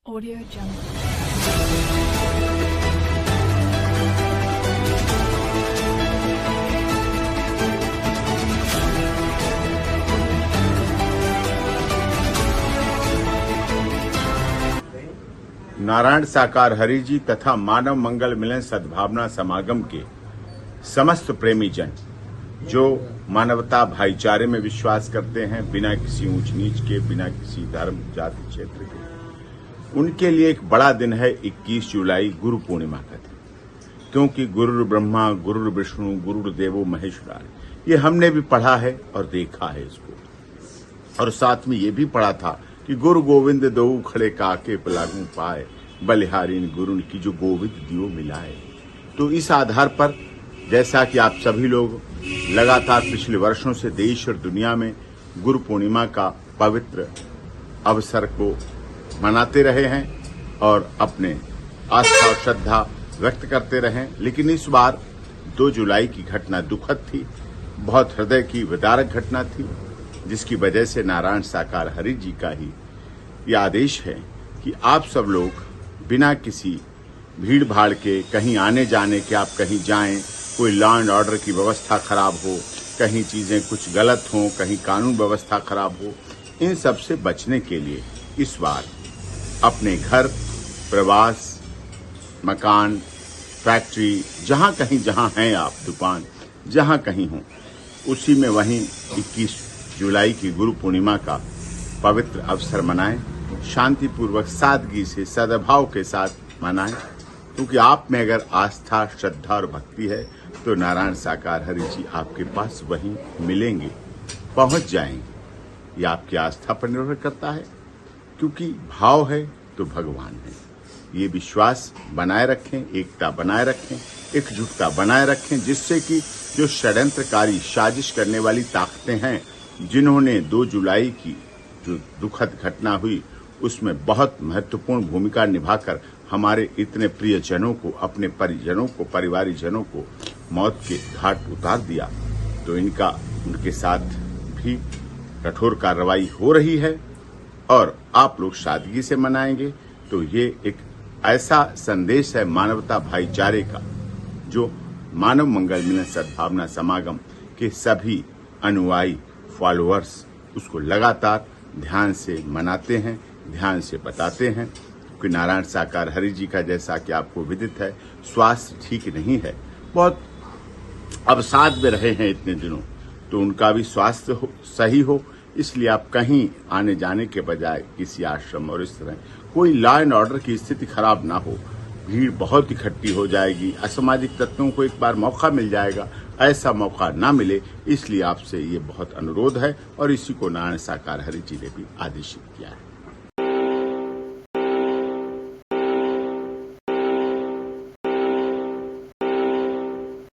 Audio Jungle. Narayan साकार हरि जी तथा मानव मंगल मिलन सद्भावना समागम के समस्त प्रेमी जन जो मानवता भाईचारे में विश्वास करते हैं, बिना किसी ऊंच नीच के, बिना किसी धर्म जाति क्षेत्र के, उनके लिए एक बड़ा दिन है 21 जुलाई गुरु पूर्णिमा का दिन। क्योंकि गुरु ब्रह्मा, गुरु विष्णु, गुरु देवो महेश्वरा, ये हमने भी पढ़ा है और देखा है इसको। और साथ में ये भी पढ़ा था कि गुरु गोविंद दो खड़े काके पलागू पाए, बलिहारीन गुरु की जो गोविंद दियो मिलाए। तो इस आधार पर जैसा कि आप सभी लोग लगातार पिछले वर्षों से देश और दुनिया में गुरु पूर्णिमा का पवित्र अवसर को मनाते रहे हैं और अपने आस्था और श्रद्धा व्यक्त करते रहे, लेकिन इस बार 2 जुलाई की घटना दुखद थी, बहुत हृदय की विदारक घटना थी, जिसकी वजह से नारायण साकार हरि जी का ही यह आदेश है कि आप सब लोग बिना किसी भीड़ भाड़ के, कहीं आने जाने के, आप कहीं जाएं, कोई लॉ एंड ऑर्डर की व्यवस्था खराब हो, कहीं चीजें कुछ गलत हों, कहीं कानून व्यवस्था खराब हो, इन सब से बचने के लिए इस बार अपने घर, प्रवास, मकान, फैक्ट्री, जहां कहीं जहां हैं आप, दुकान, जहां कहीं हो, उसी में वहीं 21 जुलाई की गुरु पूर्णिमा का पवित्र अवसर मनाएं, शांतिपूर्वक, सादगी से, सद्भाव के साथ मनाएं। क्योंकि आप में अगर आस्था, श्रद्धा और भक्ति है तो नारायण साकार हरि जी आपके पास वहीं मिलेंगे, पहुंच जाएंगे। ये आपकी आस्था पर निर्भर करता है, क्योंकि भाव है तो भगवान है। ये विश्वास बनाए रखें, एकता बनाए रखें, एकजुटता बनाए रखें, जिससे कि जो षड्यंत्रकारी साजिश करने वाली ताकतें हैं, जिन्होंने 2 जुलाई की जो दुखद घटना हुई उसमें बहुत महत्वपूर्ण भूमिका निभाकर हमारे इतने प्रियजनों को, अपने परिजनों को, परिवारीजनों को मौत के घाट उतार दिया, तो इनका उनके साथ भी कठोर कार्रवाई हो रही है और आप लोग सादगी से मनाएंगे। तो ये एक ऐसा संदेश है मानवता भाईचारे का, जो मानव मंगल मिलन सद्भावना समागम के सभी अनुयायी, फॉलोअर्स उसको लगातार ध्यान से मनाते हैं, ध्यान से बताते हैं। क्योंकि नारायण साकार हरि जी का, जैसा कि आपको विदित है, स्वास्थ्य ठीक नहीं है, बहुत अवसाद में रहे हैं इतने दिनों, तो उनका भी स्वास्थ्य सही हो, इसलिए आप कहीं आने जाने के बजाय किसी आश्रम और इस तरह कोई लॉ एंड ऑर्डर की स्थिति खराब ना हो, भीड़ बहुत इकट्ठी हो जाएगी, असामाजिक तत्वों को एक बार मौका मिल जाएगा, ऐसा मौका ना मिले, इसलिए आपसे ये बहुत अनुरोध है और इसी को नारायण साकार हरि जी ने भी आदेशित किया है।